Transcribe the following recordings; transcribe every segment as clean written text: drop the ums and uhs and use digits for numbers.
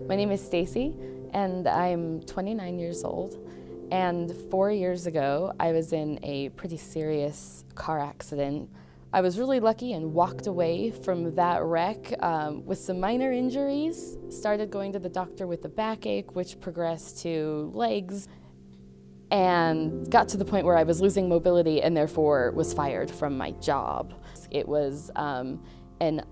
My name is Stacy, and I'm 29 years old. And 4 years ago, I was in a pretty serious car accident. I was really lucky and walked away from that wreck with some minor injuries. Started going to the doctor with a backache, which progressed to legs, and got to the point where I was losing mobility and therefore was fired from my job. It was an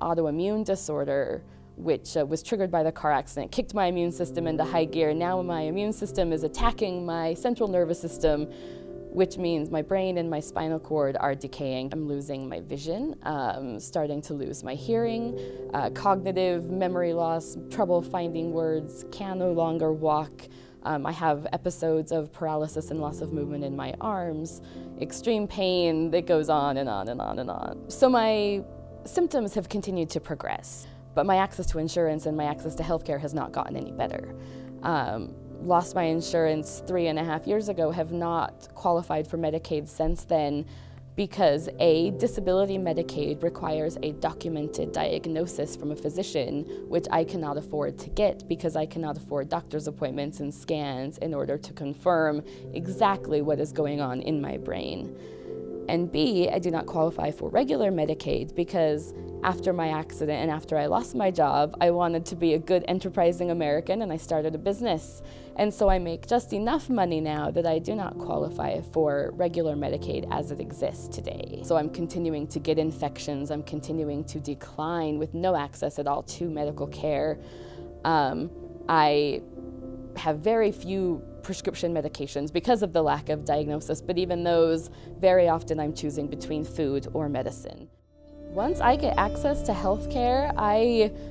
autoimmune disorder which was triggered by the car accident, kicked my immune system into high gear. Now my immune system is attacking my central nervous system, which means my brain and my spinal cord are decaying. I'm losing my vision, starting to lose my hearing, cognitive memory loss, trouble finding words, can no longer walk. I have episodes of paralysis and loss of movement in my arms, extreme pain that goes on and on and on and on. So my symptoms have continued to progress, but my access to insurance and my access to healthcare has not gotten any better. Lost my insurance 3.5 years ago, have not qualified for Medicaid since then because A, disability Medicaid requires a documented diagnosis from a physician, which I cannot afford to get because I cannot afford doctor's appointments and scans in order to confirm exactly what is going on in my brain. And B, I do not qualify for regular Medicaid because after my accident and after I lost my job, I wanted to be a good enterprising American and I started a business. And so I make just enough money now that I do not qualify for regular Medicaid as it exists today. So I'm continuing to get infections, I'm continuing to decline with no access at all to medical care. I have very few prescription medications because of the lack of diagnosis, but even those, very often I'm choosing between food or medicine. Once I get access to healthcare,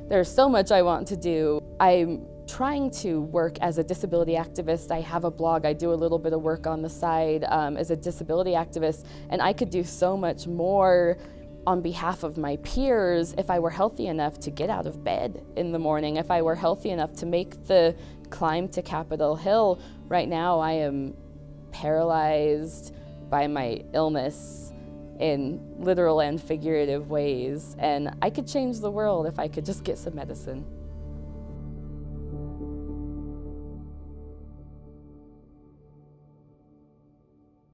there's so much I want to do. I'm trying to work as a disability activist. I have a blog, I do a little bit of work on the side as a disability activist, and I could do so much more on behalf of my peers if I were healthy enough to get out of bed in the morning, if I were healthy enough to make the climb to Capitol Hill. Right now I am paralyzed by my illness in literal and figurative ways, and I could change the world if I could just get some medicine.